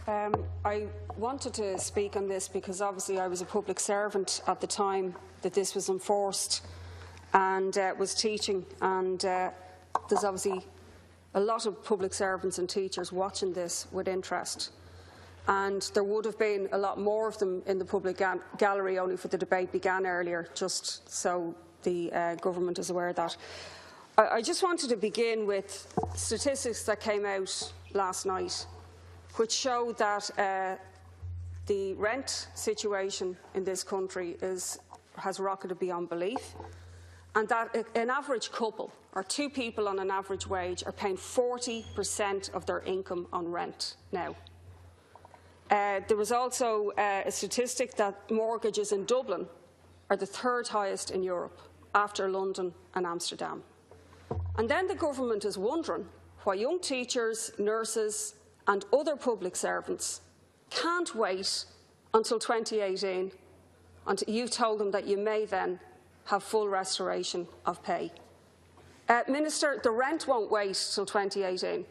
I wanted to speak on this because obviously I was a public servant at the time that this was enforced and was teaching, and there's obviously a lot of public servants and teachers watching this with interest. And there would have been a lot more of them in the public gallery only for the debate began earlier, just so the government is aware of that. I just wanted to begin with statistics that came out last night, which show that the rent situation in this country has rocketed beyond belief, and that an average couple, or two people on an average wage, are paying 40% of their income on rent now. There was also a statistic that mortgages in Dublin are the third highest in Europe, after London and Amsterdam. And then the government is wondering why young teachers, nurses and other public servants can't wait until 2018 until you've told them that you may then have full restoration of pay. Minister, the rent won't wait till 2018.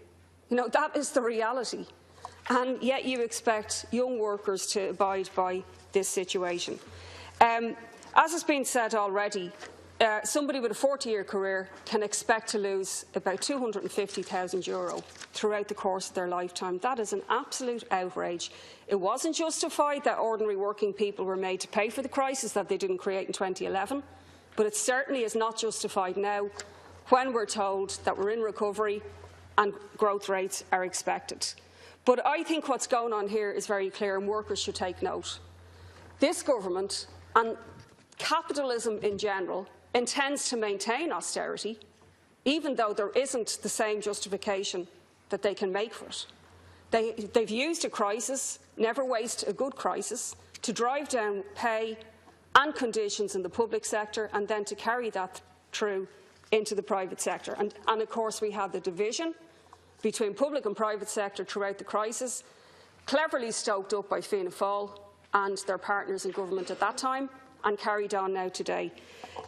You know, that is the reality. And yet you expect young workers to abide by this situation. As has been said already, somebody with a 40-year career can expect to lose about €250,000 throughout the course of their lifetime. That is an absolute outrage. It wasn't justified that ordinary working people were made to pay for the crisis that they didn't create in 2011, but it certainly is not justified now when we're told that we're in recovery and growth rates are expected. But I think what's going on here is very clear, and workers should take note. This government, and capitalism in general, intends to maintain austerity, even though there isn't the same justification that they can make for it. They've used a crisis, never waste a good crisis, to drive down pay and conditions in the public sector, and then to carry that through into the private sector. And of course, we had the division between public and private sector throughout the crisis, cleverly stoked up by Fianna Fáil and their partners in government at that time, and carried on now today.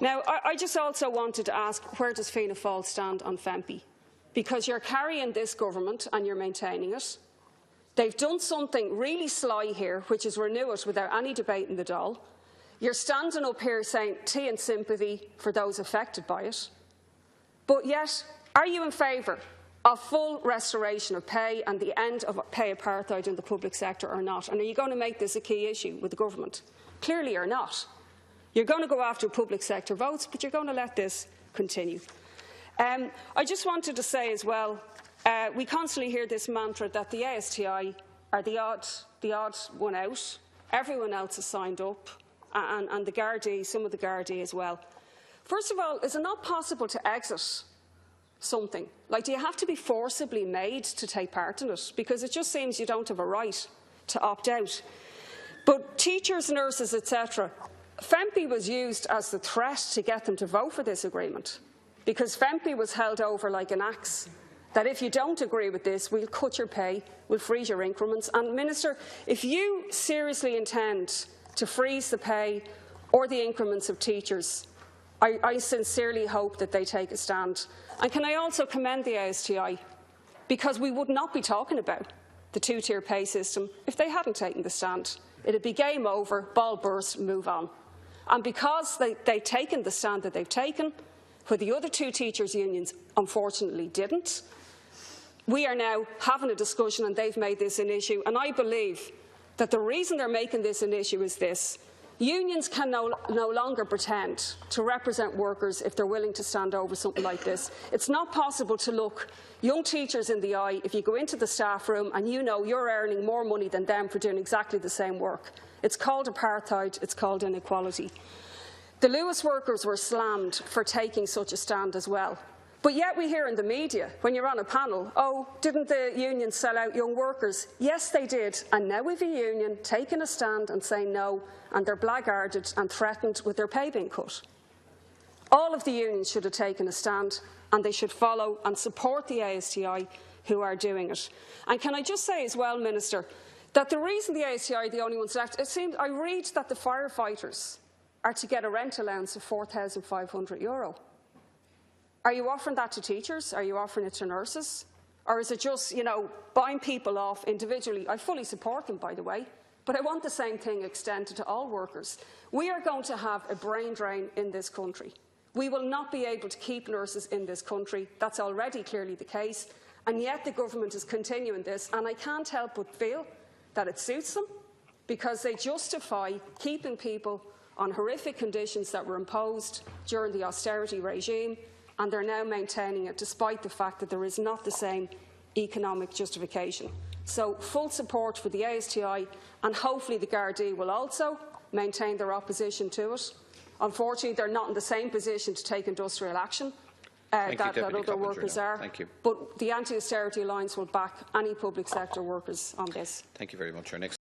Now, I just also wanted to ask, where does Fianna Fáil stand on FEMPI? Because you're carrying this government and you're maintaining it. They've done something really sly here, which is renew it without any debate in the Dáil. You're standing up here saying tea and sympathy for those affected by it. But yet, are you in favour of full restoration of pay and the end of pay apartheid in the public sector or not? And are you going to make this a key issue with the government? Clearly you're not. You're going to go after public sector votes, but you're going to let this continue. I just wanted to say as well, we constantly hear this mantra that the ASTI are the odd one out. Everyone else has signed up, and the Gardaí, some of the Gardaí as well. First of all, is it not possible to exit something? Like, do you have to be forcibly made to take part in it? Because it just seems you don't have a right to opt out. But teachers, nurses, etc., FEMPI was used as the threat to get them to vote for this agreement, because FEMPI was held over like an axe, that if you don't agree with this, we'll cut your pay, we'll freeze your increments. And Minister, if you seriously intend to freeze the pay or the increments of teachers, I sincerely hope that they take a stand. And can I also commend the ASTI, because we would not be talking about the two-tier pay system if they hadn't taken the stand. It would be game over, ball burst, move on. And because they've taken the stand that they've taken, where the other two teachers' unions unfortunately didn't, we are now having a discussion and they've made this an issue. And I believe that the reason they're making this an issue is this. Unions can no longer pretend to represent workers if they're willing to stand over something like this. It's not possible to look young teachers in the eye if you go into the staff room and you know you're earning more money than them for doing exactly the same work. It's called apartheid, it's called inequality. The Lewis workers were slammed for taking such a stand as well. But yet we hear in the media, when you're on a panel, oh, didn't the union sell out young workers? Yes, they did. And now we've a union taking a stand and saying no, and they're blackguarded and threatened with their pay being cut. All of the unions should have taken a stand, and they should follow and support the ASTI who are doing it. And can I just say as well, Minister, that the reason the ASTI are the only ones left, it seems, I read that the firefighters are to get a rent allowance of €4,500. Are you offering that to teachers? Are you offering it to nurses? Or is it just, buying people off individually? I fully support them, by the way, but I want the same thing extended to all workers. We are going to have a brain drain in this country. We will not be able to keep nurses in this country. That's already clearly the case. And yet the government is continuing this, and I can't help but feel that it suits them, because they justify keeping people on horrific conditions that were imposed during the austerity regime, and they're now maintaining it despite the fact that there is not the same economic justification. So full support for the ASTI, and hopefully the Gardaí will also maintain their opposition to it. Unfortunately, they're not in the same position to take industrial action that other workers are. Thank you. But the Anti-Austerity Alliance will back any public sector workers on this. Thank you very much. Our next